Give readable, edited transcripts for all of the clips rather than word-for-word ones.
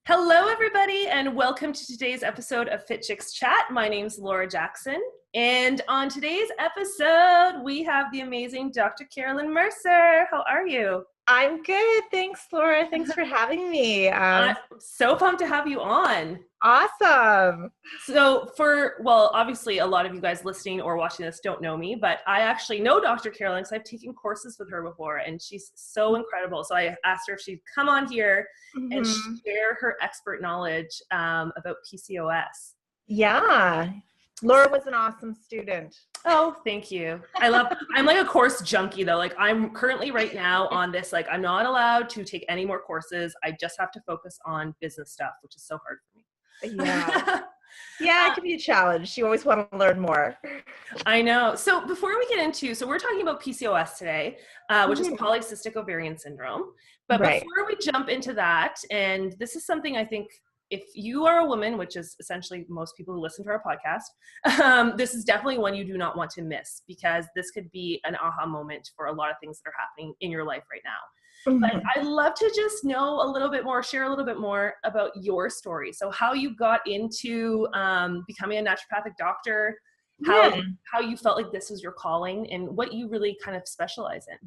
Hello, everybody, and welcome to today's episode of Fit Chicks Chat. My name's Laura Jackson, and on today's episode, we have the amazing Dr. Carolyn Mercer. How are you? I'm good. Thanks, Laura. Thanks for having me. I'm so pumped to have you on. Awesome. So obviously a lot of you guys listening or watching this don't know me, but I actually know Dr. Carolyn because I've taken courses with her before, and she's so incredible. So I asked her if she'd come on here and share her expert knowledge about PCOS. Yeah. Laura was an awesome student. Oh, thank you. I'm like a course junkie though. Like I'm currently right now on this, like I'm not allowed to take any more courses. I just have to focus on business stuff, which is so hard for me. Yeah. Yeah, it can be a challenge. You always want to learn more. I know. So before we get into, we're talking about PCOS today, which is polycystic ovarian syndrome. But before we jump into that, and this is something I think if you are a woman, which is essentially most people who listen to our podcast, this is definitely one you do not want to miss, because this could be an aha moment for a lot of things that are happening in your life right now. But I'd love to just know a little bit more, share a little bit more about your story. So how you got into becoming a naturopathic doctor, how you felt like this was your calling, and what you really kind of specialize in.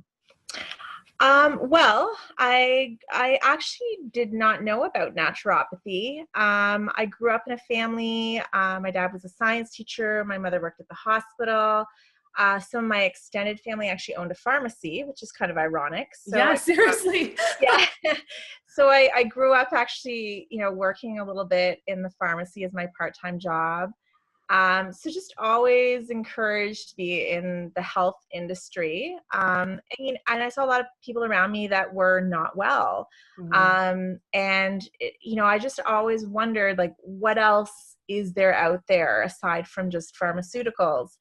Well, I actually did not know about naturopathy. I grew up in a family. My dad was a science teacher. My mother worked at the hospital. Some of my extended family actually owned a pharmacy, which is kind of ironic. So yeah, seriously. Yeah. So I grew up actually, working a little bit in the pharmacy as my part-time job. So just always encouraged to be in the health industry. And I saw a lot of people around me that were not well. I just always wondered, like, what else is there out there aside from just pharmaceuticals?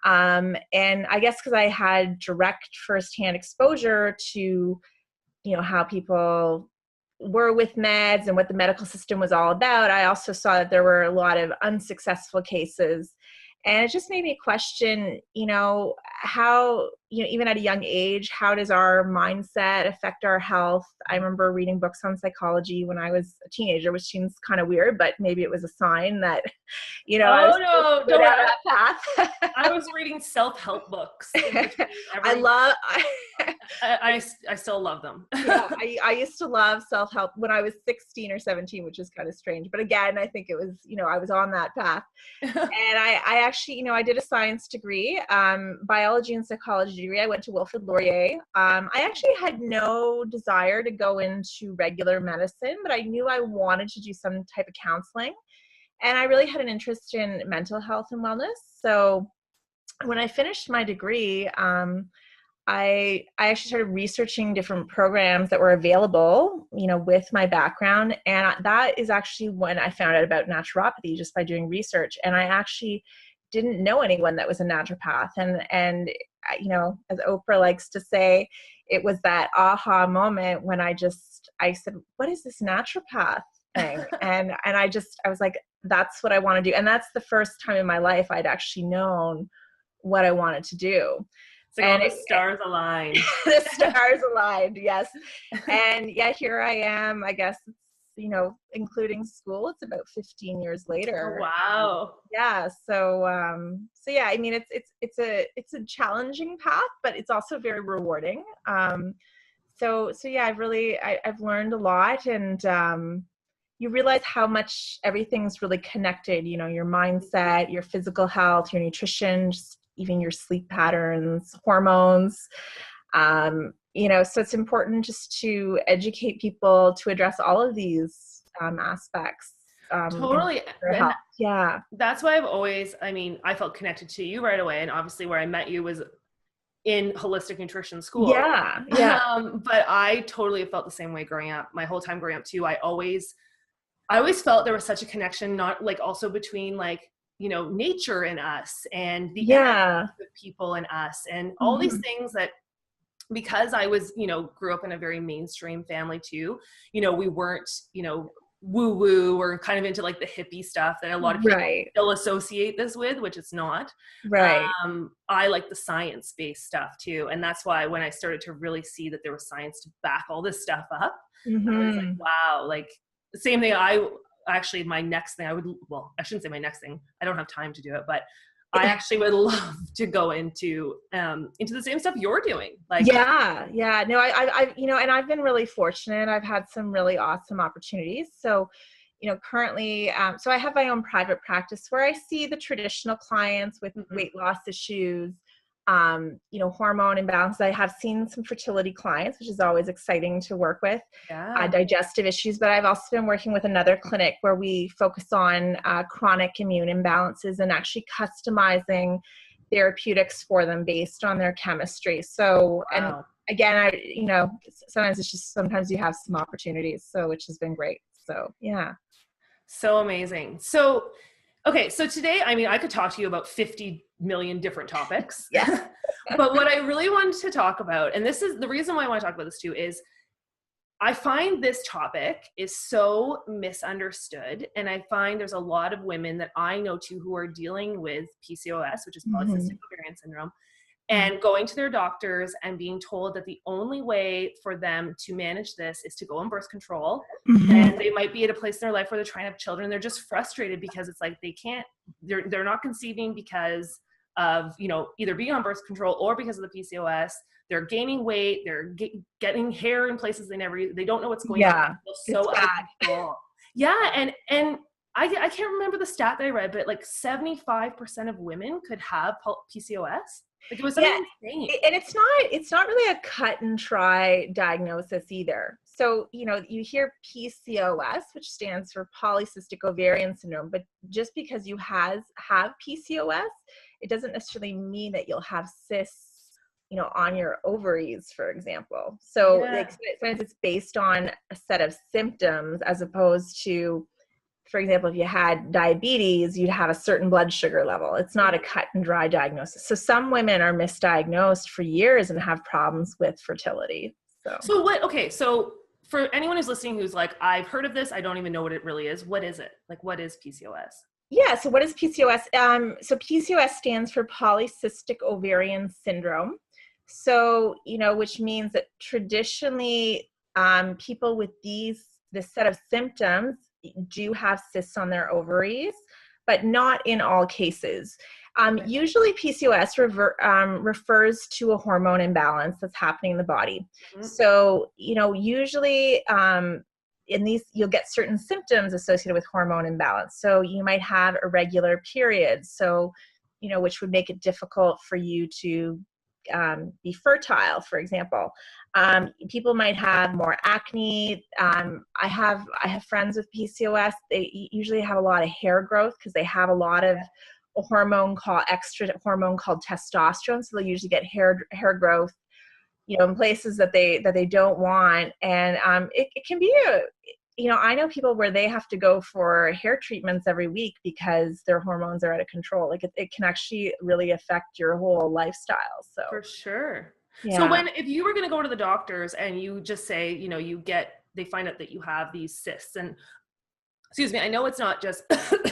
And I guess because I had direct firsthand exposure to, how people were with meds and what the medical system was all about, I also saw that there were a lot of unsuccessful cases. And it just made me question, how, even at a young age, how does our mindset affect our health? I remember reading books on psychology when I was a teenager, which seems kind of weird, but maybe it was a sign that, I was don't down that path. I was reading self-help books. I still love them. Yeah, I used to love self-help when I was 16 or 17, which is kind of strange. But again, I think it was, I was on that path. And I actually, I did a science degree, biology and psychology degree. I went to Wilfrid Laurier. I actually had no desire to go into regular medicine, but I knew I wanted to do some type of counseling. And I really had an interest in mental health and wellness. So when I finished my degree, I actually started researching different programs that were available, with my background. And that is actually when I found out about naturopathy, just by doing research. And I actually didn't know anyone that was a naturopath. And as Oprah likes to say, it was that aha moment when I said, what is this naturopath thing? And I was like, that's what I want to do. And that's the first time in my life I'd actually known what I wanted to do. It's like all the stars aligned. The stars aligned, yes. And yeah, here I am. I guess it's, including school, it's about 15 years later. Oh, wow. Yeah. So yeah, I mean, it's a challenging path, but it's also very rewarding. So yeah, I've learned a lot, and you realize how much everything's really connected. Your mindset, your physical health, your nutrition, just even your sleep patterns, hormones. So it's important just to educate people to address all of these aspects. Totally. Yeah. That's why I felt connected to you right away. And obviously where I met you was in holistic nutrition school. Yeah. Yeah. But I totally felt the same way growing up. My whole time growing up too, I always felt there was such a connection, not like also between like, nature in us and the people in us and all these things that, because I was, grew up in a very mainstream family too, we weren't, woo woo or kind of into like the hippie stuff that a lot of people still associate this with, which it's not. Right. I like the science-based stuff too. And that's why when I started to really see that there was science to back all this stuff up, I was like, wow, like same thing. Actually, my next thing I shouldn't say my next thing. I don't have time to do it, but I actually would love to go into the same stuff you're doing. Like, yeah. No, I and I've been really fortunate. I've had some really awesome opportunities. So, currently, so I have my own private practice where I see the traditional clients with weight loss issues, hormone imbalance. I have seen some fertility clients, which is always exciting to work with, digestive issues, but I've also been working with another clinic where we focus on chronic immune imbalances and actually customizing therapeutics for them based on their chemistry. So, and again, sometimes you have some opportunities, so which has been great. So, yeah. So amazing. So, okay. So today, I mean, I could talk to you about 50 million different topics. Yeah. But what I really wanted to talk about, and this is the reason why I want to talk about this too, is I find this topic is so misunderstood. And I find there's a lot of women that I know too who are dealing with PCOS, which is polycystic ovarian syndrome, and going to their doctors and being told that the only way for them to manage this is to go on birth control. And they might be at a place in their life where they're trying to have children. They're just frustrated because it's like they're not conceiving because of, either being on birth control or because of the PCOS. They're gaining weight. They're getting hair in places they don't know what's going on. So out of control. Yeah. And I can't remember the stat that I read, but like 75% of women could have PCOS. Like, it was something insane. And it's not really a cut and dry diagnosis either. So, you hear PCOS, which stands for polycystic ovarian syndrome, but just because you have PCOS, it doesn't necessarily mean that you'll have cysts, on your ovaries, for example. So sometimes it's based on a set of symptoms as opposed to, for example, if you had diabetes, you'd have a certain blood sugar level. It's not a cut and dry diagnosis. So some women are misdiagnosed for years and have problems with fertility. So for anyone who's listening who's like, I've heard of this, I don't even know what it really is. What is it? Like, what is PCOS? Yeah. So what is PCOS? So PCOS stands for polycystic ovarian syndrome. So, which means that traditionally, people with this set of symptoms do have cysts on their ovaries, but not in all cases. Usually PCOS refers to a hormone imbalance that's happening in the body. So, usually in these, you'll get certain symptoms associated with hormone imbalance. So you might have irregular periods. So, which would make it difficult for you to be fertile, for example. People might have more acne. I have friends with PCOS. They usually have a lot of hair growth because they have a lot of extra hormone called testosterone. So they'll usually get hair growth, in places that they don't want. And it can be I know people where they have to go for hair treatments every week because their hormones are out of control. Like it can actually really affect your whole lifestyle. So for sure. Yeah. So if you were going to go to the doctors and you just say, they find out that you have these cysts, and excuse me, I know it's not just,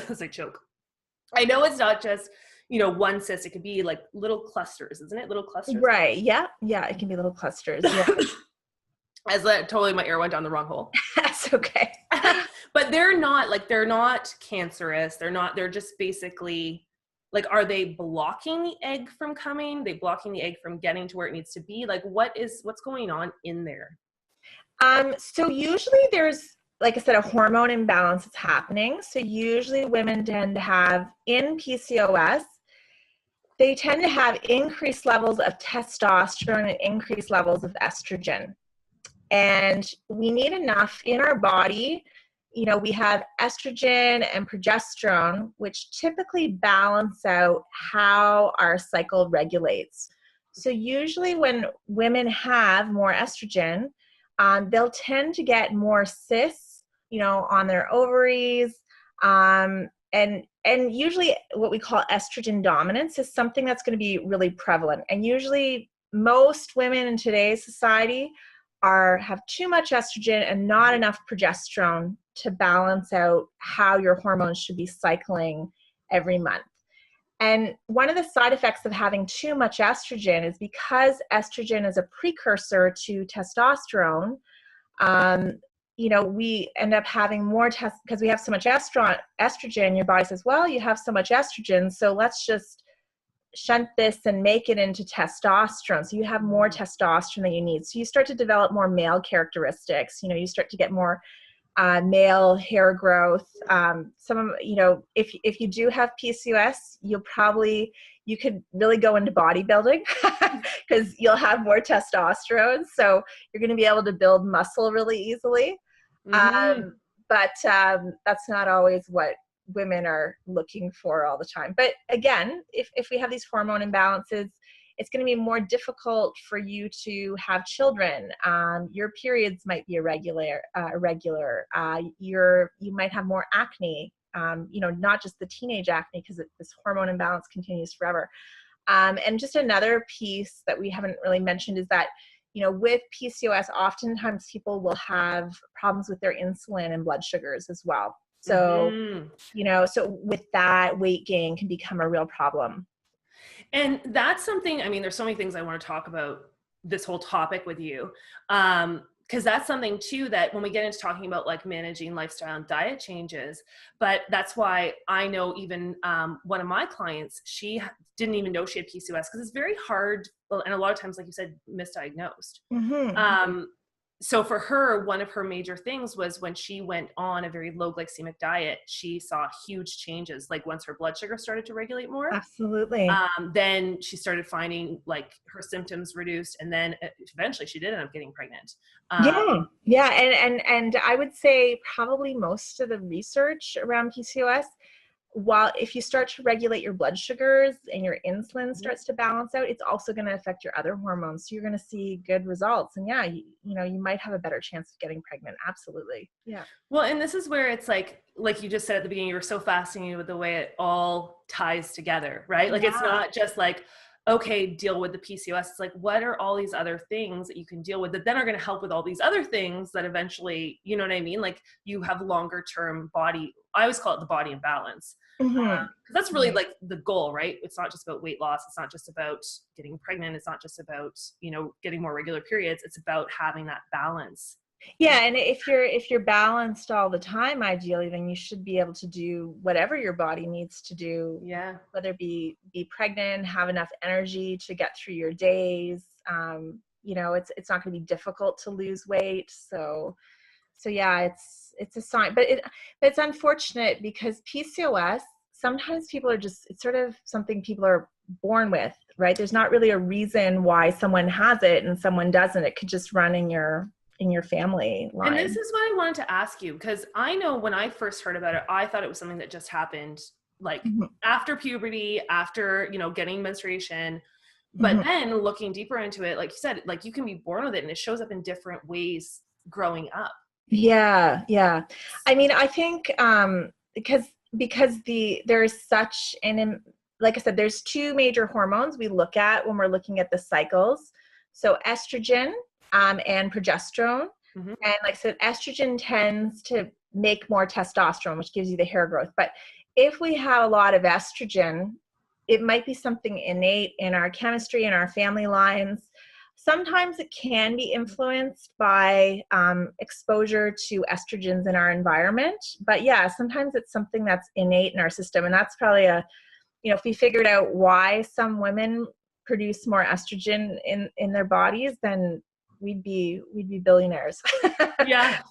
as I choke, I know it's not just, one cyst. It could be like little clusters, isn't it? Little clusters. Right. Yeah. Yeah. It can be little clusters. Yeah. Totally my air went down the wrong hole. That's okay. But they're not cancerous. They're just basically like, are they blocking the egg from coming? They blocking the egg from getting to where it needs to be? Like, what's going on in there? So usually there's, like I said, a hormone imbalance that's happening. So usually women tend to have, in PCOS, they tend to have increased levels of testosterone and increased levels of estrogen. And we need enough in our body. We have estrogen and progesterone, which typically balance out how our cycle regulates. So usually when women have more estrogen, they'll tend to get more cysts, on their ovaries. And usually what we call estrogen dominance is something that's going to be really prevalent. And usually most women in today's society have too much estrogen and not enough progesterone to balance out how your hormones should be cycling every month. And one of the side effects of having too much estrogen is because estrogen is a precursor to testosterone, we end up having more tests because we have so much estrogen. Your body says, well, you have so much estrogen, so let's just shunt this and make it into testosterone. So you have more testosterone than you need. So you start to develop more male characteristics. You start to get more male hair growth. If you do have PCOS, you could really go into bodybuilding because you'll have more testosterone. So you're going to be able to build muscle really easily. But that's not always what women are looking for all the time. But again, if we have these hormone imbalances, it's going to be more difficult for you to have children. Your periods might be irregular. You might have more acne, not just the teenage acne, because this hormone imbalance continues forever. And just another piece that we haven't really mentioned is that, with PCOS, oftentimes people will have problems with their insulin and blood sugars as well. So, so with that, weight gain can become a real problem. And that's something, there's so many things I want to talk about this whole topic with you. Because that's something too, that when we get into talking about like managing lifestyle and diet changes, but that's why I know even one of my clients, she didn't even know she had PCOS because it's very hard. And a lot of times, like you said, misdiagnosed. So for her, one of her major things was when she went on a very low glycemic diet, she saw huge changes. Like once her blood sugar started to regulate more, absolutely. Then she started finding like her symptoms reduced, and then eventually she did end up getting pregnant. Yeah. And I would say probably most of the research around PCOS, while if you start to regulate your blood sugars and your insulin starts to balance out, it's also going to affect your other hormones. So you're going to see good results. And yeah, you might have a better chance of getting pregnant. Absolutely. Yeah. Well, and this is where it's like you just said at the beginning, you were so fascinated with the way it all ties together, right? Like it's not just like, okay, deal with the PCOS. It's like, what are all these other things that you can deal with that then are going to help with all these other things that eventually, you know what I mean? Like you have longer term body, I always call it the body imbalance. That's really like the goal, right? It's not just about weight loss. It's not just about getting pregnant. It's not just about, getting more regular periods. It's about having that balance. Yeah. And if you're balanced all the time, ideally, then you should be able to do whatever your body needs to do. Yeah. Whether it be pregnant, have enough energy to get through your days. It's not going to be difficult to lose weight. So yeah, it's a sign, but it's unfortunate because PCOS, sometimes people are it's sort of something people are born with, right? There's not really a reason why someone has it and someone doesn't. It could just run in your family line. And this is what I wanted to ask you, because I know when I first heard about it, I thought it was something that just happened like after puberty, after, getting menstruation. But then looking deeper into it, like you said, like you can be born with it and it shows up in different ways growing up. Yeah. I think because there's such like I said, there's two major hormones we look at when we're looking at the cycles. So estrogen and progesterone. And like I said, estrogen tends to make more testosterone, which gives you the hair growth. But if we have a lot of estrogen, it might be something innate in our chemistry, in our family lines. Sometimes it can be influenced by exposure to estrogens in our environment. But yeah, sometimes it's something that's innate in our system. And that's probably if we figured out why some women produce more estrogen in their bodies, then we'd be billionaires. Yeah.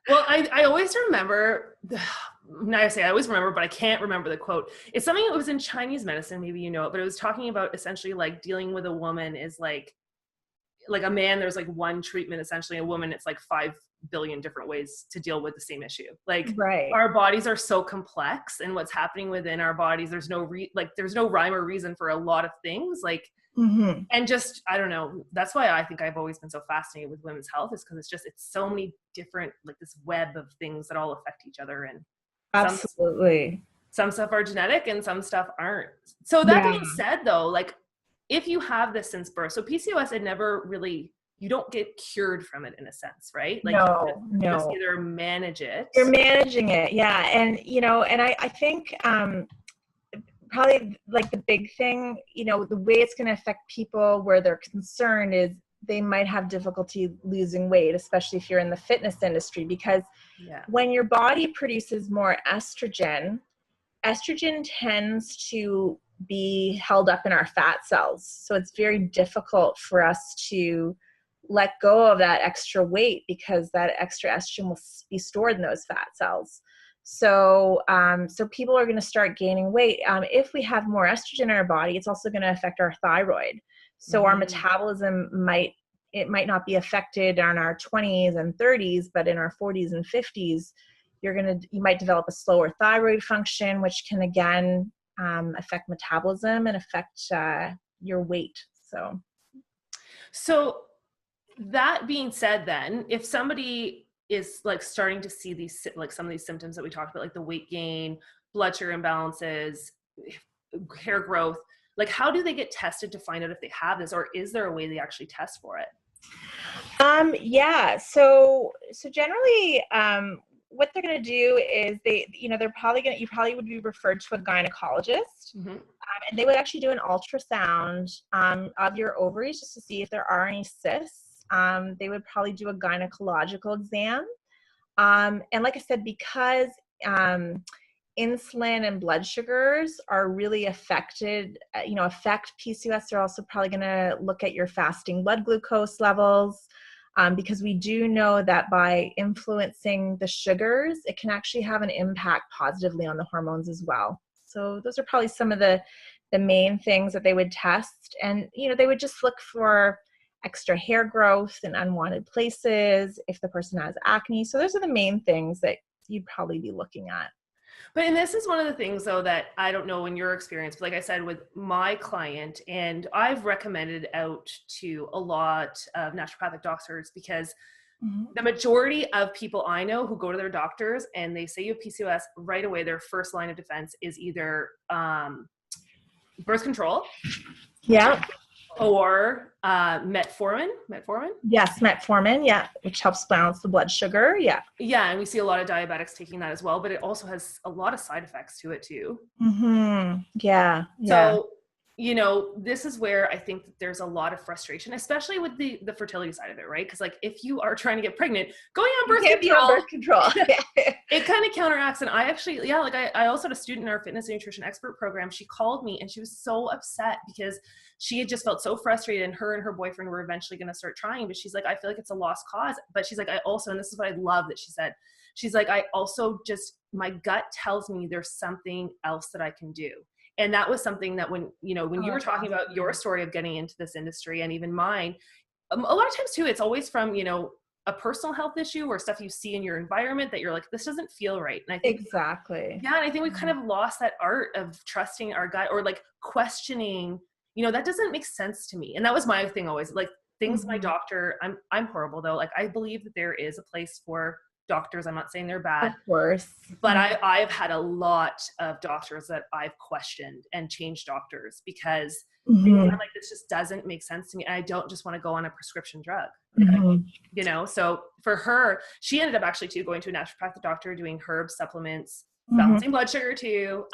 Well, I always remember, now I say I always remember, but I can't remember the quote. It's something that was in Chinese medicine, maybe you know it, but it was talking about essentially like dealing with a woman is like a man, there's like one treatment, essentially. A woman, it's like 5 billion different ways to deal with the same issue. Like our bodies are so complex, and what's happening within our bodies, there's no there's no rhyme or reason for a lot of things. Like, and just, I don't know. That's why I think I've always been so fascinated with women's health, is because it's so many different, like this web of things that all affect each other. And absolutely, some stuff are genetic and some stuff aren't. So that being said though, like if you have this since birth, so PCOS, it never really, you don't get cured from it in a sense, right? Like you just either manage it. You're managing it. Yeah. And, and I think, probably like the big thing, the way it's going to affect people where they're concerned is they might have difficulty losing weight, especially if you're in the fitness industry, because when your body produces more estrogen, estrogen tends to be held up in our fat cells. So it's very difficult for us to let go of that extra weight because that extra estrogen will be stored in those fat cells. So, so people are going to start gaining weight. If we have more estrogen in our body, it's also going to affect our thyroid. So our metabolism might not be affected in our 20s and 30s, but in our 40s and 50s, you might develop a slower thyroid function, which can again affect metabolism and affect your weight. So that being said, then, if somebody is like starting to see these, like some of these symptoms that we talked about, like the weight gain, blood sugar imbalances, hair growth, like how do they get tested to find out if they have this, or is there a way they actually test for it? So generally, what they're going to do is you probably would be referred to a gynecologist, and they would actually do an ultrasound of your ovaries just to see if there are any cysts. They would probably do a gynecological exam. And like I said, because insulin and blood sugars are really affect PCOS, they're also probably going to look at your fasting blood glucose levels, because we do know that by influencing the sugars, it can actually have an impact positively on the hormones as well. So those are probably some of the main things that they would test. And, they would just look for extra hair growth in unwanted places, if the person has acne. So those are the main things that you'd probably be looking at. And this is one of the things, though, that I don't know in your experience, but like I said, with my client, and I've recommended out to a lot of naturopathic doctors, because the majority of people I know who go to their doctors and they say you have PCOS, right away, their first line of defense is either birth control. Yeah. Or metformin. Yes, metformin. Yeah, which helps balance the blood sugar. Yeah. Yeah, and we see a lot of diabetics taking that as well, but it also has a lot of side effects to it too. Yeah. So, this is where I think that there's a lot of frustration, especially with the fertility side of it, right? Because like if you are trying to get pregnant, going on birth control, it kind of counteracts. And I actually, I also had a student in our fitness and nutrition expert program. She called me and she was so upset because she had just felt so frustrated, and her boyfriend were eventually going to start trying, but she's like, I feel like it's a lost cause. But she's like, I also, and this is what I love that she said, she's like, I also just, my gut tells me there's something else that I can do. And that was something that when you were talking about your story of getting into this industry, and even mine, a lot of times too, it's always from, a personal health issue or stuff you see in your environment that you're like, this doesn't feel right. And I think exactly. Yeah. And I think we've kind of lost that art of trusting our gut, or like questioning, that doesn't make sense to me. And that was my thing always, like things my doctor, I'm horrible though. Like I believe that there is a place for doctors. I'm not saying they're bad, of course, but I've had a lot of doctors that I've questioned and changed doctors because I'm like, this just doesn't make sense to me. And I don't just want to go on a prescription drug, so for her, she ended up actually too going to a naturopathic doctor, doing herb supplements, balancing blood sugar too.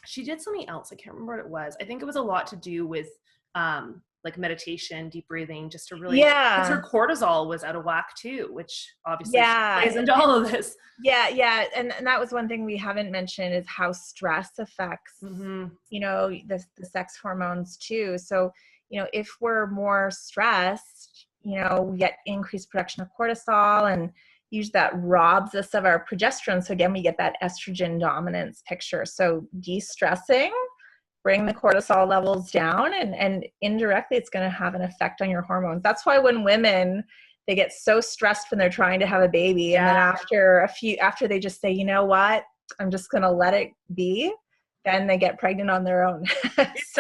She did something else. I can't remember what it was. I think it was a lot to do with like meditation, deep breathing, just to really, because her cortisol was out of whack too, which obviously plays into all of this. Yeah. And that was one thing we haven't mentioned, is how stress affects, the sex hormones too. So, if we're more stressed, we get increased production of cortisol, and usually that robs us of our progesterone. So again, we get that estrogen dominance picture. So de-stressing, bring the cortisol levels down, and indirectly it's going to have an effect on your hormones. That's why when women, they get so stressed when they're trying to have a baby, and then after they just say, you know what, I'm just going to let it be, then they get pregnant on their own. It's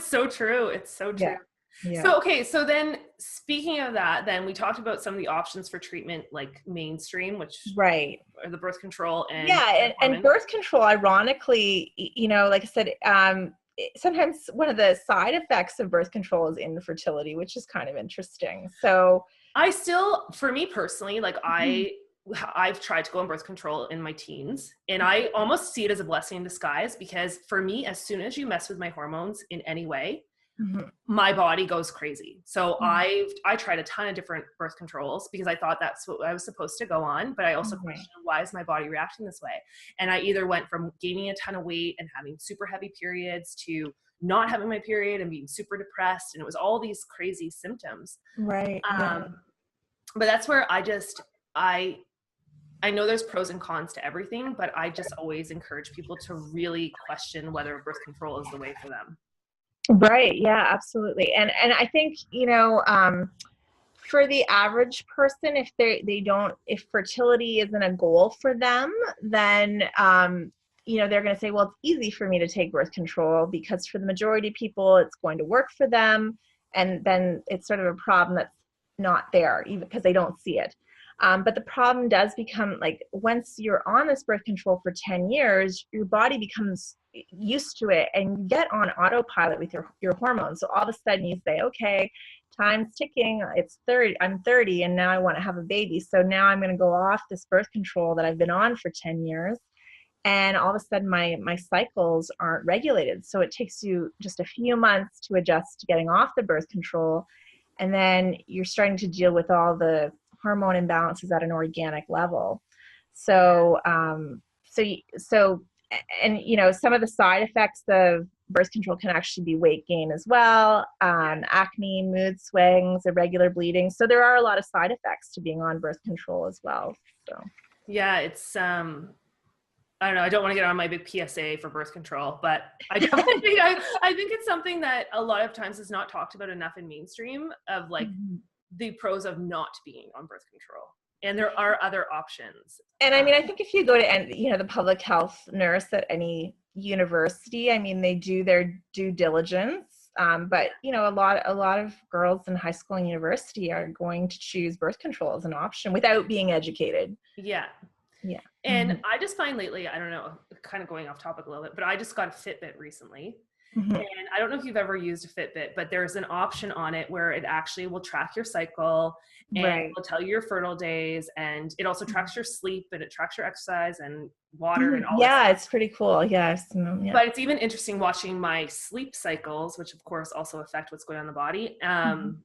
so true. It's so true. Yeah. So, okay. So then speaking of that, then we talked about some of the options for treatment, like mainstream, which are the birth control and birth control, ironically, like I said, sometimes one of the side effects of birth control is infertility, which is kind of interesting. So for me personally, like I've tried to go on birth control in my teens, and I almost see it as a blessing in disguise, because for me, as soon as you mess with my hormones in any way, my body goes crazy. So I tried a ton of different birth controls because I thought that's what I was supposed to go on, but I also questioned, why is my body reacting this way? And I either went from gaining a ton of weight and having super heavy periods to not having my period and being super depressed, and it was all these crazy symptoms. Right. But that's where I know there's pros and cons to everything, but I just always encourage people to really question whether birth control is the way for them. Right. Yeah, absolutely. And I think, for the average person, if if fertility isn't a goal for them, then, they're going to say, well, it's easy for me to take birth control because for the majority of people, it's going to work for them. And then it's sort of a problem that's not there, even because they don't see it. But the problem does become, like, once you're on this birth control for 10 years, your body becomes used to it and you get on autopilot with your hormones. So all of a sudden you say, okay, time's ticking. I'm 30 and now I want to have a baby. So now I'm going to go off this birth control that I've been on for 10 years. And all of a sudden my cycles aren't regulated. So it takes you just a few months to adjust to getting off the birth control. And then you're starting to deal with all the hormone imbalances at an organic level. So, some of the side effects of birth control can actually be weight gain as well, acne, mood swings, irregular bleeding. So there are a lot of side effects to being on birth control as well. So yeah, it's I don't know. I don't want to get on my big PSA for birth control, but I definitely I think it's something that a lot of times is not talked about enough in mainstream of like the pros of not being on birth control. And there are other options. And I mean, I think if you go to, the public health nurse at any university, I mean, they do their due diligence. But a lot of girls in high school and university are going to choose birth control as an option without being educated. Yeah. Yeah. And I just find lately, I don't know, kind of going off topic a little bit, but I just got a Fitbit recently. And I don't know if you've ever used a Fitbit, but there's an option on it where it actually will track your cycle and will tell you your fertile days. And it also tracks your sleep and it tracks your exercise and water and all that. Yeah, it's pretty cool. Yes. Yeah. But it's even interesting watching my sleep cycles, which of course also affect what's going on in the body.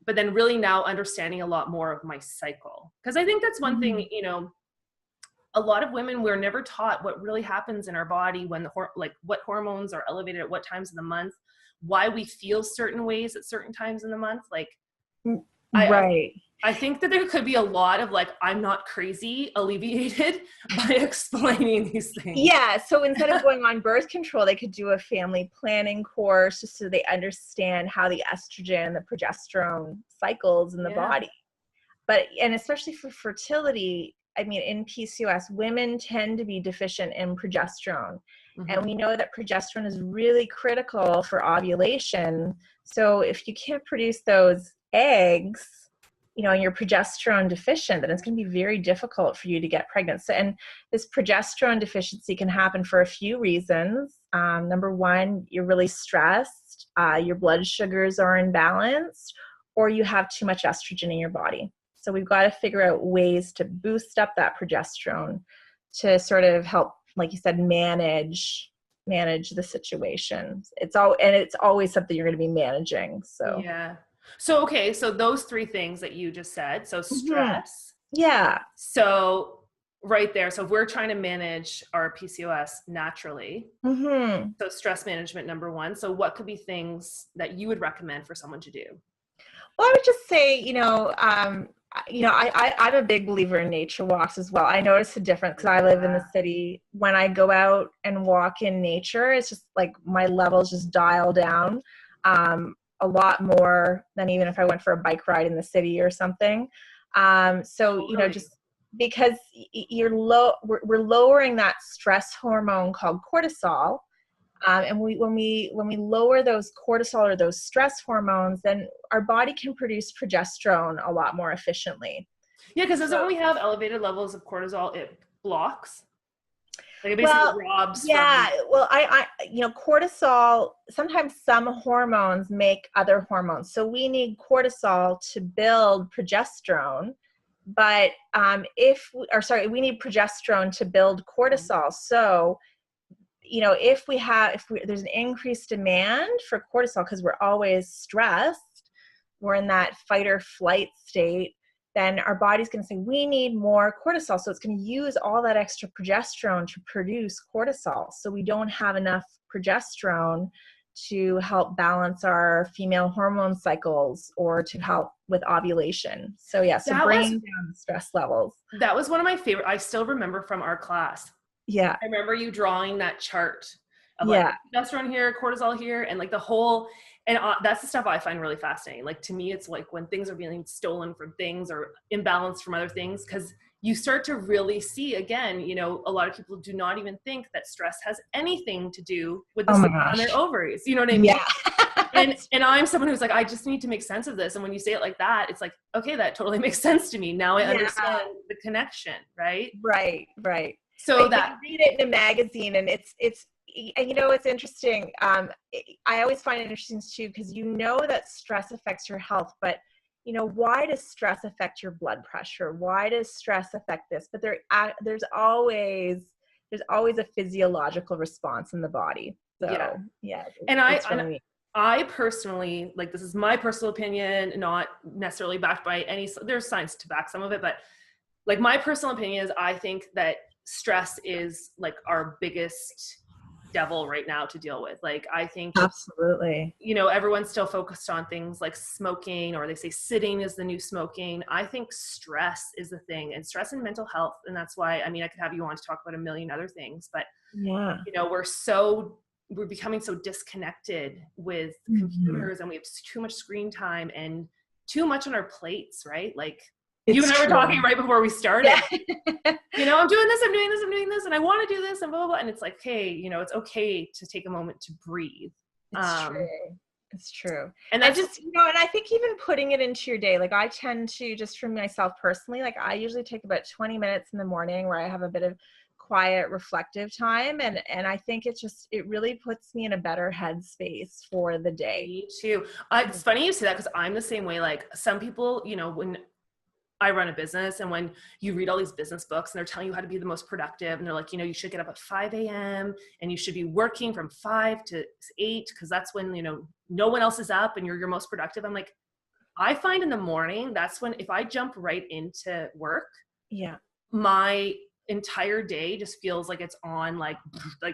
But then really now understanding a lot more of my cycle. Because I think that's one thing, a lot of women, we're never taught what really happens in our body when what hormones are elevated at what times of the month, why we feel certain ways at certain times in the month. I think that there could be a lot of I'm not crazy alleviated by explaining these things. Yeah. So instead of going on birth control, they could do a family planning course just so they understand how the estrogen and the progesterone cycles in the body. And especially for fertility, I mean, in PCOS, women tend to be deficient in progesterone. And we know that progesterone is really critical for ovulation. So if you can't produce those eggs, and you're progesterone deficient, then it's going to be very difficult for you to get pregnant. So, and this progesterone deficiency can happen for a few reasons. Number one, you're really stressed, your blood sugars are imbalanced, or you have too much estrogen in your body. So we've got to figure out ways to boost up that progesterone to sort of help, like you said, manage the situation. It's always something you're going to be managing. So yeah. So okay, so those three things that you just said. So stress. Yeah. So right there. So if we're trying to manage our PCOS naturally, so stress management, number one. So what could be things that you would recommend for someone to do? Well, I would just say, I'm a big believer in nature walks as well. I notice a difference because I live in the city. When I go out and walk in nature, it's just like my levels just dial down a lot more than even if I went for a bike ride in the city or something. Just because we're lowering that stress hormone called cortisol. And when we lower those cortisol or those stress hormones, then our body can produce progesterone a lot more efficiently. Yeah, because when we have elevated levels of cortisol, it blocks. Like it basically robs. Yeah. Well, cortisol, sometimes some hormones make other hormones. So we need cortisol to build progesterone, but we need progesterone to build cortisol. So if there's an increased demand for cortisol because we're always stressed, we're in that fight or flight state, then our body's going to say, we need more cortisol. So it's going to use all that extra progesterone to produce cortisol. So we don't have enough progesterone to help balance our female hormone cycles or to help with ovulation. So bringing down the stress levels. That was one of my favorite. I still remember from our class. Yeah. I remember you drawing that chart of like progesterone here, cortisol here, and like the whole, and that's the stuff I find really fascinating. Like to me, it's like when things are being stolen from things or imbalanced from other things, because you start to really see again, a lot of people do not even think that stress has anything to do with the on their ovaries. You know what I mean? Yeah. and I'm someone who's like, I just need to make sense of this. And when you say it like that, it's like, okay, that totally makes sense to me. Now I understand the connection, right? Right. So that you read it in a magazine, and it's interesting. I always find it interesting too, because that stress affects your health, but why does stress affect your blood pressure? Why does stress affect this? But there's always a physiological response in the body. So and I personally, like, this is my personal opinion, not necessarily backed by there's science to back some of it, but like my personal opinion is I think that stress is like our biggest devil right now to deal with. Like, I think absolutely, everyone's still focused on things like smoking, or they say sitting is the new smoking. I think stress is the thing, and stress and mental health. And that's why, I could have you on to talk about a million other things, but we're becoming so disconnected with computers, and we have too much screen time and too much on our plates, right? Like, you and I were talking right before we started. Yeah. I'm doing this, and I want to do this, and blah, blah, blah. And it's like, hey, it's okay to take a moment to breathe. It's true. And that's and I think even putting it into your day, like I tend to, just for myself personally, like I usually take about 20 minutes in the morning where I have a bit of quiet, reflective time. And I think it really puts me in a better headspace for the day. Me too. It's funny you say that, because I'm the same way. Like, some people, when I run a business, and when you read all these business books and they're telling you how to be the most productive, and they're like, you should get up at 5 a.m. and you should be working from 5 to 8, because that's when, no one else is up and you're your most productive. I'm like, I find in the morning, that's when, if I jump right into work, my entire day just feels like it's on like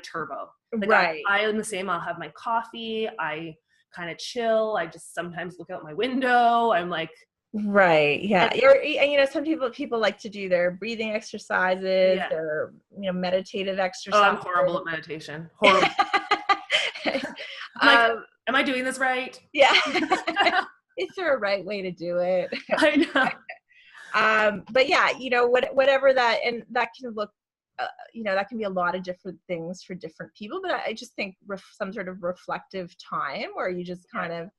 turbo. Like, right. I am the same. I'll have my coffee. I kind of chill. I just sometimes look out my window. I'm like, right. Yeah. And some people like to do their breathing exercises, their, meditative exercises. Oh, I'm horrible at meditation. Horrible. Like, am I doing this right? Yeah. Is there a right way to do it? I know. But yeah, whatever that, and that can look, that can be a lot of different things for different people, but I just think some sort of reflective time where you just kind of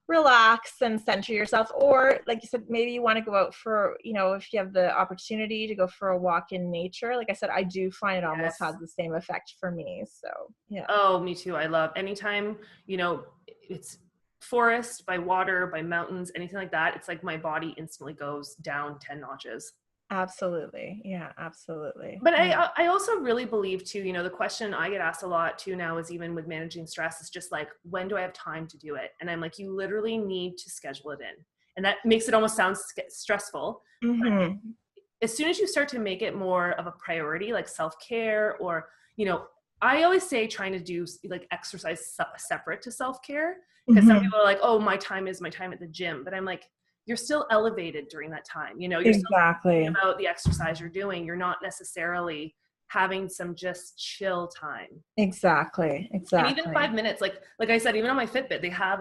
relax and center yourself, or like you said, maybe you want to go out for, if you have the opportunity to go for a walk in nature. Like I said, I do find it almost has the same effect for me. So yeah. Oh, me too. I love anytime, it's forest, by water, by mountains, anything like that. It's like my body instantly goes down 10 notches. Absolutely. Yeah, absolutely. But I also really believe too, the question I get asked a lot too now is, even with managing stress, is just like, when do I have time to do it? And I'm like, you literally need to schedule it in. And that makes it almost sound stressful. Mm-hmm. As soon as you start to make it more of a priority, like self-care, or, I always say trying to do like exercise separate to self-care, because some people are like, oh, my time is my time at the gym. But I'm like, you're still elevated during that time. You're exactly still thinking about the exercise you're doing. You're not necessarily having some just chill time. Exactly. And even 5 minutes, like I said, even on my Fitbit, they have,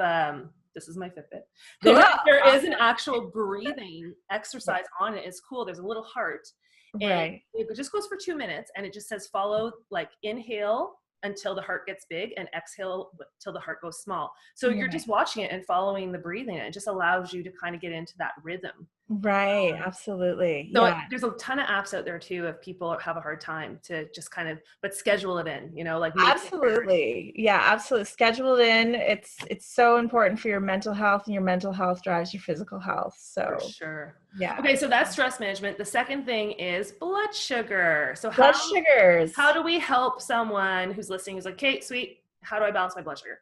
this is my Fitbit. There is an actual breathing exercise on it. It's cool. There's a little heart. And it just goes for 2 minutes, and it just says follow, like, inhale until the heart gets big and exhale till the heart goes small. So you're just watching it and following the breathing. It just allows you to kind of get into that rhythm. Right. Absolutely. So Yeah. there's a ton of apps out there too if people have a hard time to just kind of, but schedule it in, like make it. Absolutely. Yeah, absolutely. Schedule it in. It's so important for your mental health, and your mental health drives your physical health. For So, sure. yeah. Okay, so that's stress management. The second thing is blood sugar. So Blood sugars. how do we help someone who's listening who's like, Kate, sweet, how do I balance my blood sugar?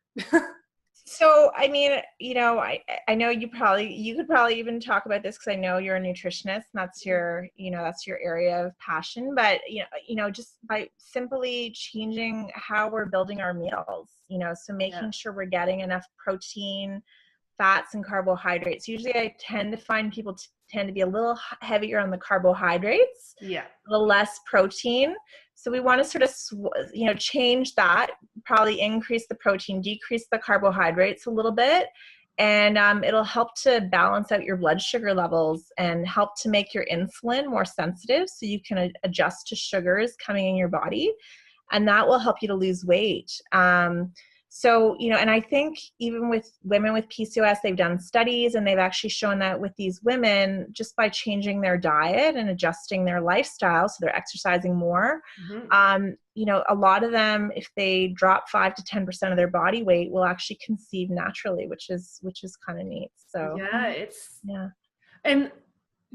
So, I mean, I know you could probably even talk about this because I know you're a nutritionist and that's your area of passion, but just by simply changing how we're building our meals, so making sure we're getting enough protein, fats, and carbohydrates. Usually I tend to find people tend to be a little heavier on the carbohydrates, a little less protein. So we want to sort of, change that, probably increase the protein, decrease the carbohydrates a little bit. And it'll help to balance out your blood sugar levels and help to make your insulin more sensitive so you can adjust to sugars coming in your body. And that will help you to lose weight. So, and I think even with women with PCOS, they've done studies and they've actually shown that with these women, just by changing their diet and adjusting their lifestyle, so they're exercising more, a lot of them, if they drop 5 to 10% of their body weight, will actually conceive naturally, which is kind of neat. So and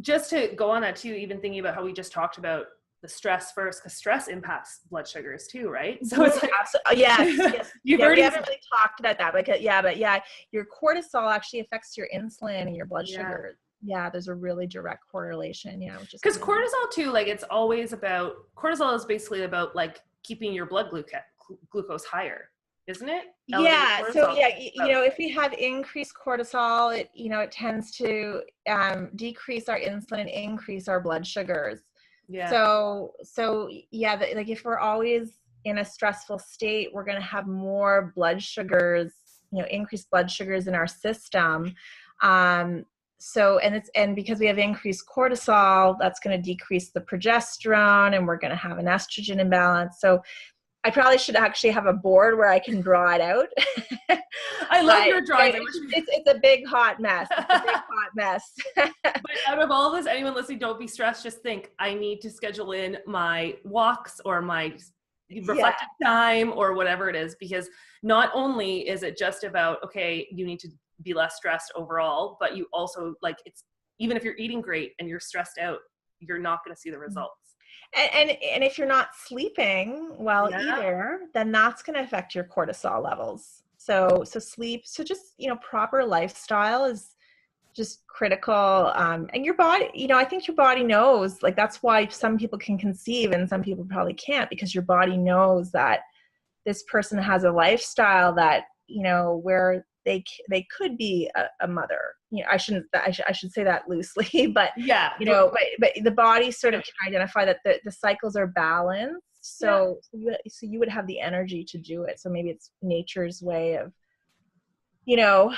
just to go on that too, even thinking about how we just talked about the stress first, because stress impacts blood sugars too, right? So it's like, yes. We haven't really talked about that, but your cortisol actually affects your insulin and your blood sugar. Yeah, there's a really direct correlation. Yeah, which is because cortisol too, like cortisol is basically about like keeping your blood glucose higher, isn't it? Yeah. So if we have increased cortisol, it tends to decrease our insulin and increase our blood sugars. Yeah. So like if we're always in a stressful state, we're going to have more blood sugars, increased blood sugars in our system. So, and because we have increased cortisol, that's going to decrease the progesterone and we're going to have an estrogen imbalance. So I probably should actually have a board where I can draw it out. I love your drawings. It's a big hot mess. It's a big hot mess. But out of all this, anyone listening, don't be stressed. Just think, I need to schedule in my walks or my reflective time or whatever it is, because not only is it just about, okay, you need to be less stressed overall, but you also it's, even if you're eating great and you're stressed out, you're not going to see the results. And if you're not sleeping well either, then that's going to affect your cortisol levels. So sleep, just, proper lifestyle is just critical. And your body, I think your body knows, like, that's why some people can conceive and some people probably can't, because your body knows that this person has a lifestyle that, where they could be a mother. I should say that loosely, but but the body sort of can identify that the cycles are balanced. So you would have the energy to do it. So maybe it's nature's way of,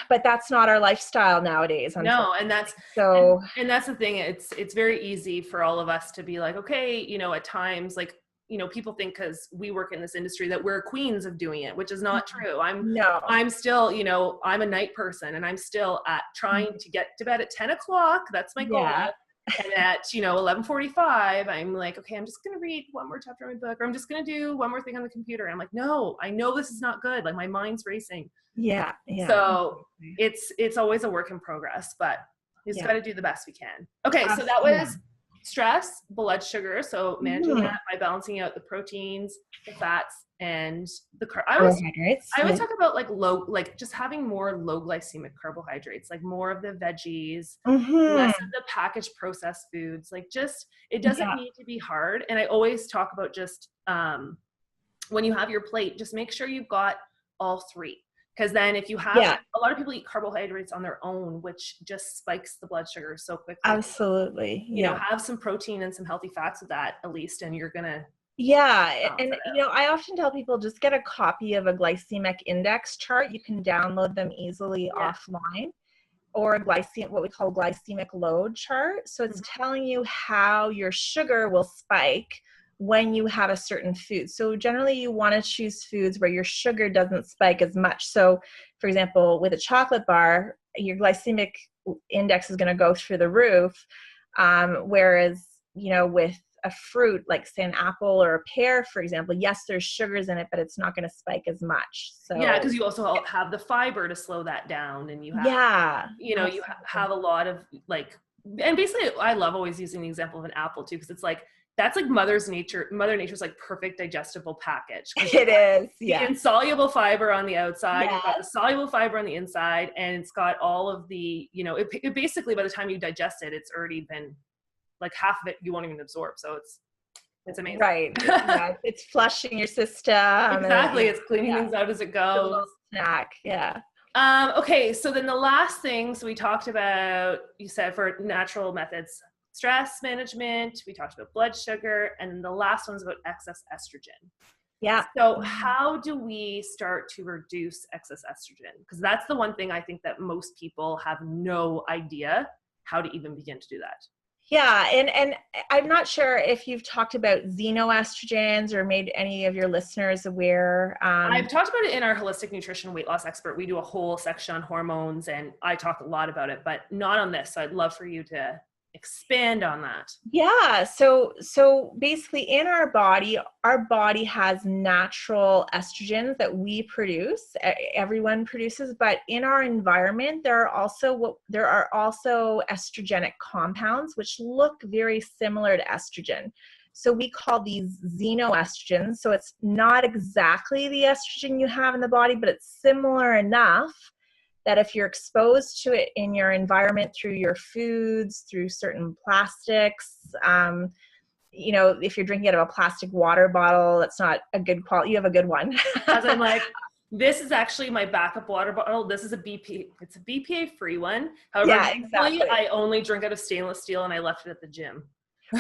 but that's not our lifestyle nowadays. No, and that's the thing. It's very easy for all of us to be like, okay, at times, like, people think because we work in this industry that we're queens of doing it, which is not true. I'm still, I'm a night person and I'm still trying to get to bed at 10 o'clock. That's my goal. And at, 11:45, I'm like, okay, I'm just going to read one more chapter of my book, or I'm just going to do one more thing on the computer. And I'm like, no, I know this is not good. Like, my mind's racing. Yeah. So it's always a work in progress, but we just got to do the best we can. Okay. So that was stress, blood sugar. So managing that by balancing out the proteins, the fats, and the carbohydrates. I always talk about just having more low glycemic carbohydrates, like more of the veggies, less of the packaged processed foods. Like, just, it doesn't need to be hard. And I always talk about just when you have your plate, just make sure you've got all three. Because then if you have, a lot of people eat carbohydrates on their own, which just spikes the blood sugar so quickly. Absolutely. Have some protein and some healthy fats with that at least, and you're going to. Yeah. And, I often tell people, just get a copy of a glycemic index chart. You can download them easily offline, or what we call glycemic load chart. So it's telling you how your sugar will spike when you have a certain food. So generally you want to choose foods where your sugar doesn't spike as much. So for example, with a chocolate bar, your glycemic index is going to go through the roof. Whereas, with a fruit, like say an apple or a pear, for example, yes, there's sugars in it, but it's not going to spike as much. So yeah, because you also have the fiber to slow that down, and you have, you have a lot of like, and basically I love always using the example of an apple too, because it's like, that's like Mother Nature's like perfect digestible package. It is, yeah. The insoluble fiber on the outside, you've got the soluble fiber on the inside, and it's got all of the, it basically, by the time you digest it, it's already been like half of it you won't even absorb. So it's amazing. Right. Yeah, it's flushing your system. Exactly. It's cleaning things out as it goes. Snack. Yeah. Okay. So then the last thing, so we talked about, you said for natural methods, stress management, we talked about blood sugar, and the last one's about excess estrogen. Yeah. So how do we start to reduce excess estrogen? Because that's the one thing I think that most people have no idea how to even begin to do that. Yeah, and I'm not sure if you've talked about xenoestrogens or made any of your listeners aware. I've talked about it in our Holistic Nutrition Weight Loss Expert. We do a whole section on hormones, and I talk a lot about it, but not on this. So I'd love for you to expand on that. Yeah, so basically in our body has natural estrogens that we produce, everyone produces, but in our environment there are also estrogenic compounds which look very similar to estrogen. So we call these xenoestrogens. So it's not exactly the estrogen you have in the body, but it's similar enough that if you're exposed to it in your environment through your foods, through certain plastics, if you're drinking out of a plastic water bottle, that's not a good quality. You have a good one. As I'm like, this is actually my backup water bottle. This is it's a BPA free one. However, yeah, exactly. I only drink out of stainless steel, and I left it at the gym.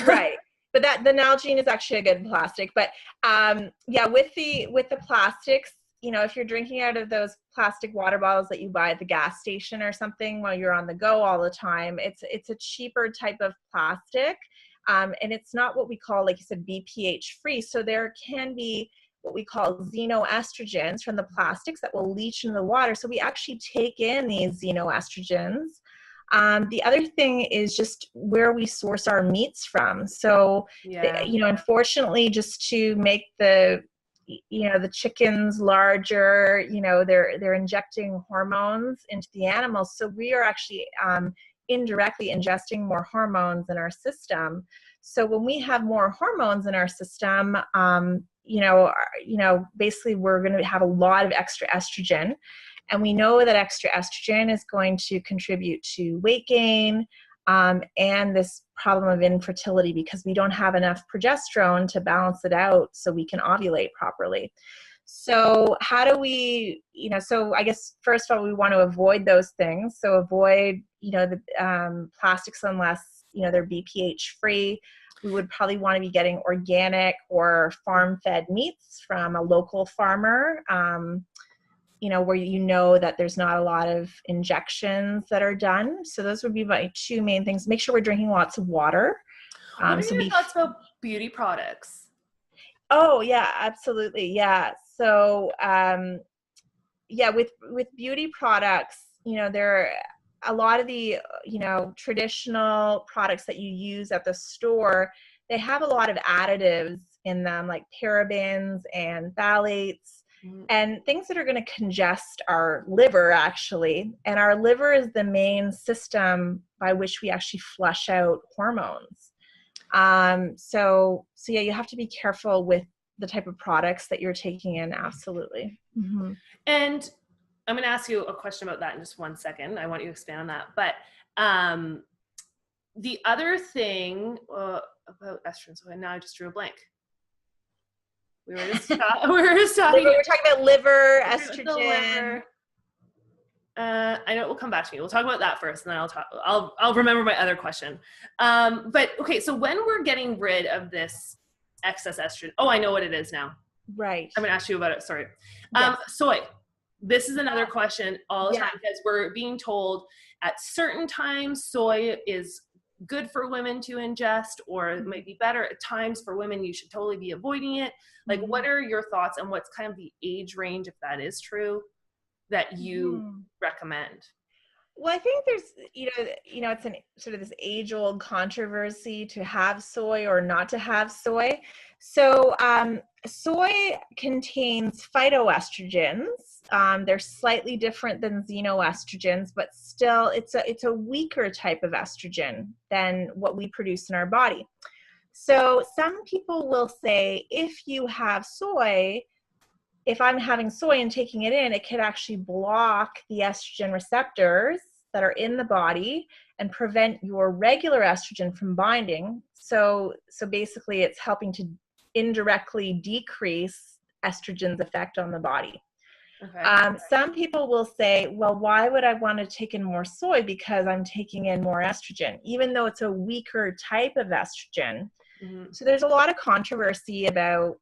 Right. But the Nalgene is actually a good plastic. But with the plastics, if you're drinking out of those plastic water bottles that you buy at the gas station or something while you're on the go all the time, it's a cheaper type of plastic. And it's not what we call, like you said, BPH free. So there can be what we call xenoestrogens from the plastics that will leach into the water. So we actually take in these xenoestrogens. The other thing is just where we source our meats from. So, unfortunately, just to make the chickens larger, they're injecting hormones into the animals. So we are actually indirectly ingesting more hormones in our system. So when we have more hormones in our system, basically we're going to have a lot of extra estrogen. And we know that extra estrogen is going to contribute to weight gain and this problem of infertility because we don't have enough progesterone to balance it out so we can ovulate properly. So how do we, so I guess first of all, we want to avoid those things. So avoid, the plastics unless, they're BPH free. We would probably want to be getting organic or farm-fed meats from a local farmer. Where that there's not a lot of injections that are done. So those would be my two main things. Make sure we're drinking lots of water. What are your thoughts about beauty products? Oh yeah, absolutely. Yeah. So with beauty products, there are a lot of the traditional products that you use at the store. They have a lot of additives in them, like parabens and phthalates. And things that are going to congest our liver, actually. And our liver is the main system by which we actually flush out hormones. So you have to be careful with the type of products that you're taking in. Absolutely. Mm-hmm. And I'm going to ask you a question about that in just 1 second. I want you to expand on that. But the other thing about estrogen, so now I just drew a blank. We were just talking. We were talking about liver, estrogen. I know it will come back to me. We'll talk about that first, and then I'll remember my other question. But okay, so when we're getting rid of this excess estrogen, I know what it is now. Right. I'm gonna ask you about it. Sorry. Yes. Soy. This is another question all the time because we're being told at certain times soy is good for women to ingest, or it might be better at times for women. You should totally be avoiding it. Like, what are your thoughts and what's kind of the age range, if that is true, that you recommend? Well, I think there's, it's an sort of this age-old controversy to have soy or not to have soy. So, soy contains phytoestrogens. They're slightly different than xenoestrogens, but still, it's a weaker type of estrogen than what we produce in our body. So, some people will say if you have soy, if I'm having soy and taking it in, it could actually block the estrogen receptors that are in the body and prevent your regular estrogen from binding. So basically it's helping to indirectly decrease estrogen's effect on the body. Okay. Some people will say, well, why would I want to take in more soy? Because I'm taking in more estrogen, even though it's a weaker type of estrogen. Mm-hmm. So there's a lot of controversy about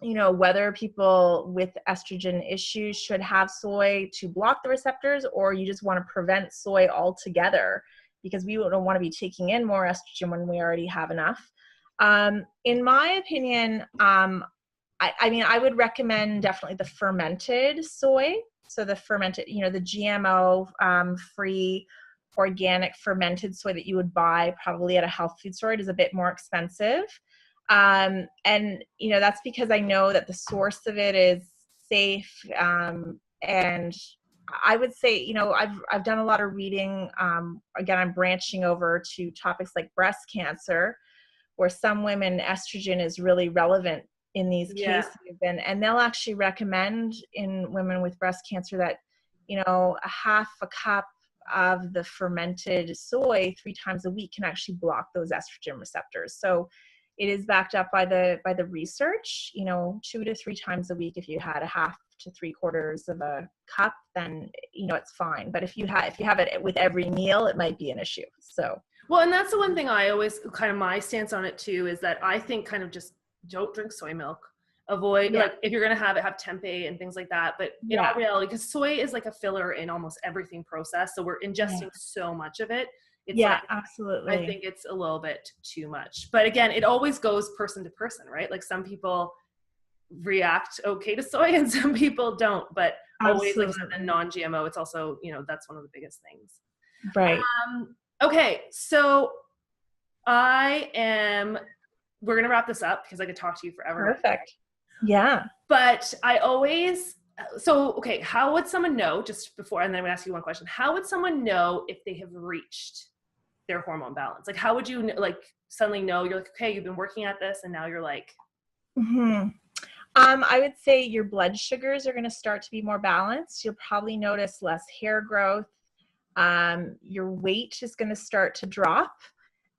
whether people with estrogen issues should have soy to block the receptors, or you just want to prevent soy altogether because we don't want to be taking in more estrogen when we already have enough. In my opinion, I would recommend definitely the fermented soy. So the fermented, the GMO free organic fermented soy that you would buy probably at a health food store. It is a bit more expensive. And that's because I know that the source of it is safe. And I would say, I've done a lot of reading. Again, I'm branching over to topics like breast cancer, where some women estrogen is really relevant in these cases. And they'll actually recommend in women with breast cancer that, a half a cup of the fermented soy 3 times a week can actually block those estrogen receptors. So it is backed up by the research, 2 to 3 times a week. If you had a half to 3/4 of a cup, then, it's fine. But if you have it with every meal, it might be an issue. So, well, and that's the one thing I always kind of, my stance on it too, is that I think kind of just don't drink soy milk. Avoid, like, if you're going to have it, have tempeh and things like that. But in all reality, because soy is like a filler in almost everything processed. So we're ingesting so much of it. It's absolutely. I think it's a little bit too much. But again, it always goes person to person, right? Like some people react okay to soy and some people don't. But always, like you said, the non-GMO, it's also, that's one of the biggest things. Right. Okay, so we're going to wrap this up because I could talk to you forever. Perfect. Yeah. But okay, how would someone know, just before, and then I'm going to ask you one question, how would someone know if they have reached their hormone balance? Like, how would you suddenly know? You're like, okay, you've been working at this and now you're like, I would say your blood sugars are going to start to be more balanced. You'll probably notice less hair growth. Your weight is going to start to drop.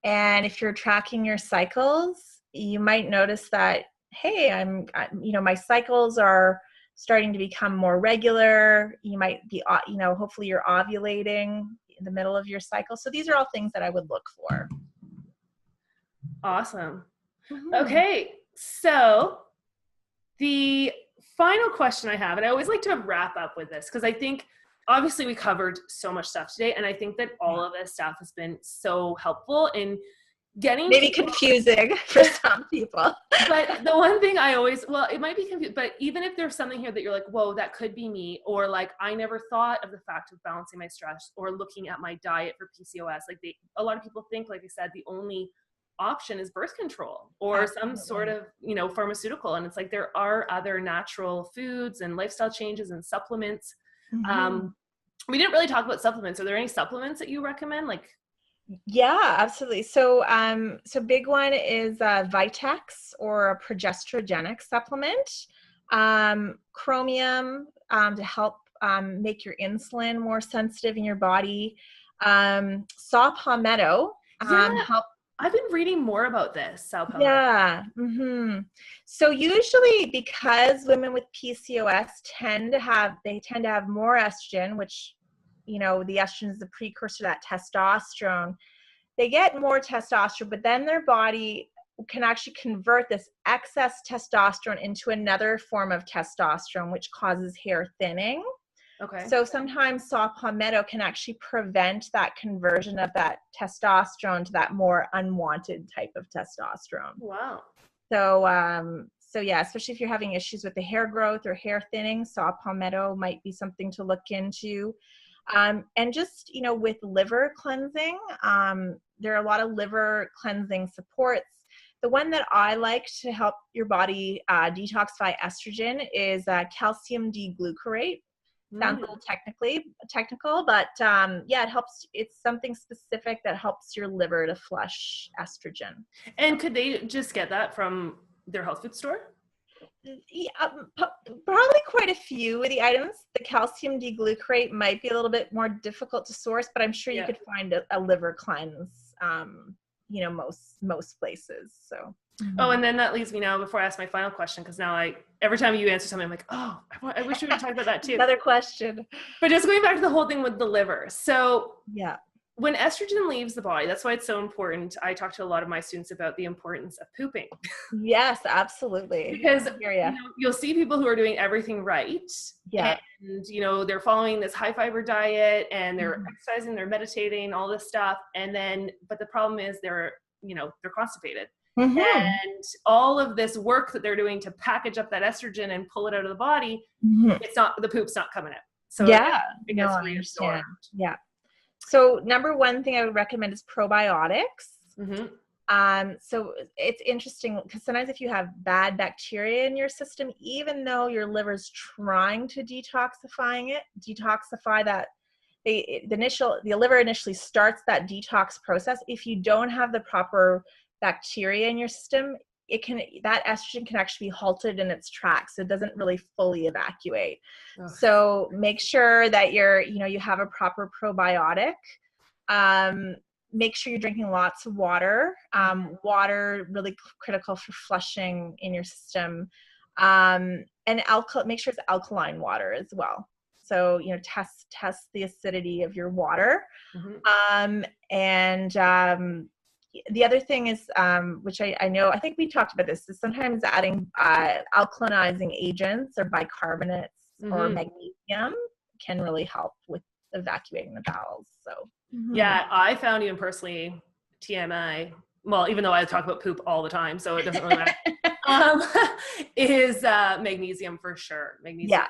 And if you're tracking your cycles, you might notice that, hey, my cycles are starting to become more regular. You might be, hopefully you're ovulating in the middle of your cycle. So these are all things that I would look for. Awesome. Okay. So the final question I have, and I always like to wrap up with this because I think obviously we covered so much stuff today, and I think that all of this stuff has been so helpful in getting maybe confusing for some people. But the one thing it might be confusing, but even if there's something here that you're like, whoa, that could be me, or like, I never thought of the fact of balancing my stress or looking at my diet for PCOS. Like a lot of people think, like I said, the only option is birth control or some sort of, pharmaceutical. And it's like, there are other natural foods and lifestyle changes and supplements. We didn't really talk about supplements. Are there any supplements that you recommend? Yeah, absolutely. So big one is Vitex, or a progesterogenic supplement. Chromium to help make your insulin more sensitive in your body. Saw palmetto help. I've been reading more about this. Saw palmetto. Yeah. So usually, because women with PCOS tend to have more estrogen, which, the estrogen is the precursor to that testosterone. They get more testosterone, but then their body can actually convert this excess testosterone into another form of testosterone, which causes hair thinning. Okay. So sometimes saw palmetto can actually prevent that conversion of that testosterone to that more unwanted type of testosterone. Wow. So yeah, especially if you're having issues with the hair growth or hair thinning, saw palmetto might be something to look into. And just, with liver cleansing, there are a lot of liver cleansing supports. The one that I like to help your body detoxify estrogen is calcium D-glucarate. Sounds a little technical, but it helps. It's something specific that helps your liver to flush estrogen. And could they just get that from their health food store? Yeah, probably quite a few of the items. The calcium D-glucarate might be a little bit more difficult to source, but I'm sure you could find a liver cleanse, most places. So. Oh, and then that leads me now, before I ask my final question, because now every time you answer something, I'm like, oh, I wish we would talk about that too. Another question. But just going back to the whole thing with the liver. So yeah, when estrogen leaves the body, that's why it's so important. I talk to a lot of my students about the importance of pooping. Yes, absolutely. Because you'll see people who are doing everything right. Yeah. And, they're following this high fiber diet and they're exercising, they're meditating, all this stuff. And then, but the problem is they're constipated. And all of this work that they're doing to package up that estrogen and pull it out of the body, the poop's not coming out. So it gets reabsorbed. Yeah. So number one thing I would recommend is probiotics. So it's interesting because sometimes if you have bad bacteria in your system, even though your liver's trying to detoxify that, the liver initially starts that detox process. If you don't have the proper bacteria in your system, that estrogen can actually be halted in its tracks. It doesn't really fully evacuate. So make sure that you have a proper probiotic. Make sure you're drinking lots of water. Water really critical for flushing in your system. And make sure it's alkaline water as well. So, test the acidity of your water. The other thing is, which I think we talked about this, is sometimes adding alkalinizing agents or bicarbonates or magnesium can really help with evacuating the bowels. So yeah, I found, even personally, TMI, well, even though I talk about poop all the time, so it doesn't really matter, is magnesium for sure. Magnesium.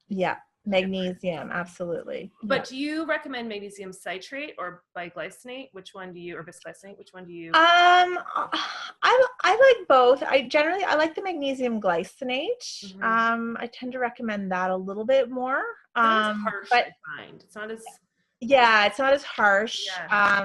Yeah. Magnesium, absolutely. But do you recommend magnesium citrate or biglycinate? Which one do you, or bisglycinate? Which one do you? I like both. I like the magnesium glycinate. I tend to recommend that a little bit more. It's not as harsh, I find. It's not as. Yeah, it's not as harsh. Yeah.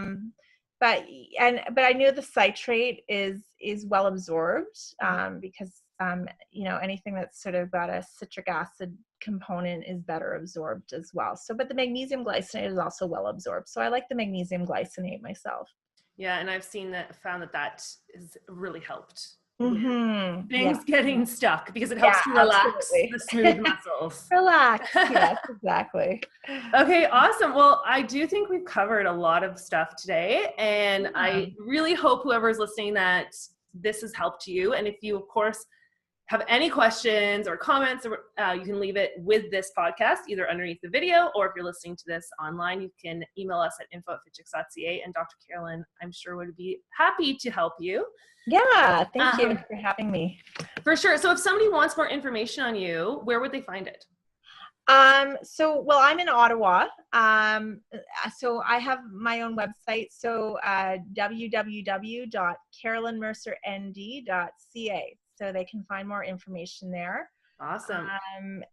But I know the citrate is well absorbed because anything that's sort of got a citric acid component is better absorbed as well. So, but the magnesium glycinate is also well absorbed. So I like the magnesium glycinate myself. Yeah, and I've found that has really helped. Things getting stuck, because it helps to relax the smooth muscles. Relax. Yes, exactly. Okay, awesome. Well, I do think we've covered a lot of stuff today, and I really hope whoever's listening that this has helped you. And if you, of course, have any questions or comments, you can leave it with this podcast, either underneath the video, or if you're listening to this online, you can email us at info@fitchix.ca, and Dr. Carolyn, I'm sure, would be happy to help you. Yeah, thank you for having me. For sure. So if somebody wants more information on you, where would they find it? So I'm in Ottawa. So I have my own website. So, www.carolynmercernd.ca. So they can find more information there. Awesome.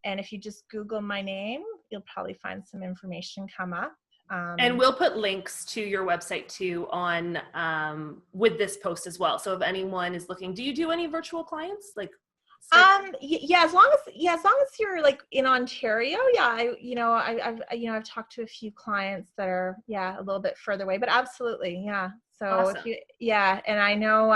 And if you just Google my name, you'll probably find some information come up. And we'll put links to your website too on with this post as well. So if anyone is looking, do you do any virtual clients? As long as you're like in Ontario, I've talked to a few clients that are a little bit further away, but absolutely, yeah. So awesome. And I know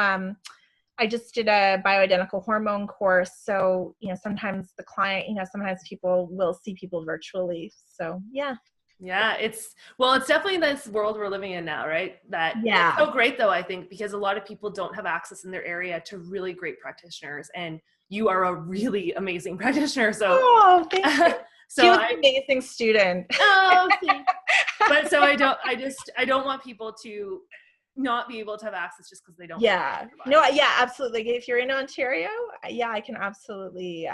I just did a bioidentical hormone course, so sometimes the client, sometimes people will see people virtually. So yeah. Yeah, it's definitely this world we're living in now, right? It's so great though, I think, because a lot of people don't have access in their area to really great practitioners, and you are a really amazing practitioner. So thank you. So I'm an amazing student. Oh, thanks. But so I don't want people to not be able to have access just because they don't. Yeah. No, yeah, absolutely. If you're in Ontario, yeah, I can absolutely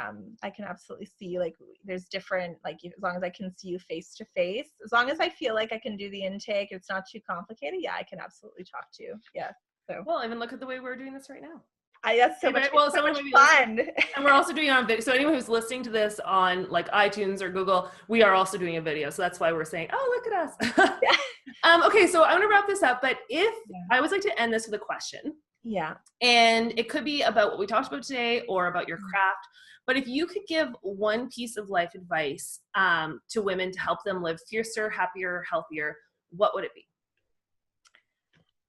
see, like, there's different, like, as long as I can see you face to face, as long as I feel like I can do the intake, it's not too complicated. Yeah, I can absolutely talk to you. Yeah. So. Well, even look at the way we're doing this right now. That's so much, well, so much fun. Listening, and we're also doing it on video. So anyone who's listening to this on like iTunes or Google, we are also doing a video. So that's why we're saying, oh, look at us. Yeah. Okay, so I'm gonna wrap this up, but I always like to end this with a question. Yeah. And it could be about what we talked about today or about your craft. But if you could give one piece of life advice to women to help them live fiercer, happier, healthier, what would it be?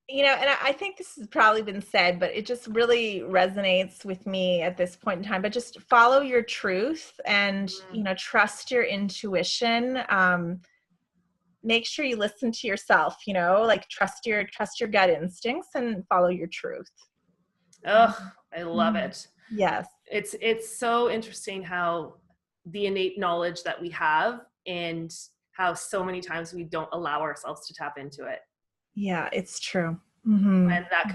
You know, and I think this has probably been said, but it just really resonates with me at this point in time. But just follow your truth and, you know, trust your intuition. Make sure you listen to yourself, you know, like trust your gut instincts and follow your truth. Oh, I love it. Yes. It's so interesting how the innate knowledge that we have and how so many times we don't allow ourselves to tap into it. Yeah, it's true. Mm-hmm. And that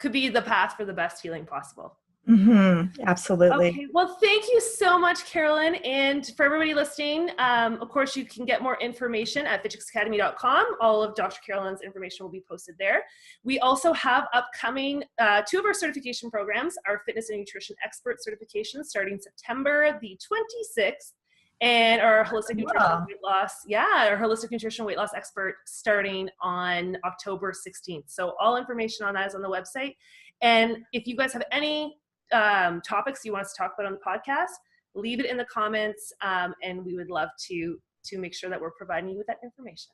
could be the path for the best healing possible. Mm-hmm. Absolutely. Okay. Well, thank you so much, Carolyn. And for everybody listening, of course, you can get more information at fitchexacademy.com. All of Dr. Carolyn's information will be posted there. We also have upcoming 2 of our certification programs, our fitness and nutrition expert certification starting September the 26th, and our holistic nutrition weight loss. Yeah, our holistic nutrition weight loss expert starting on October 16th. So all information on that is on the website. And if you guys have any topics you want us to talk about on the podcast, leave it in the comments, and we would love to make sure that we're providing you with that information.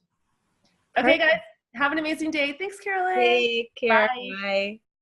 Okay, guys, have an amazing day. Thanks, Carolyn. Take care. Bye. Bye.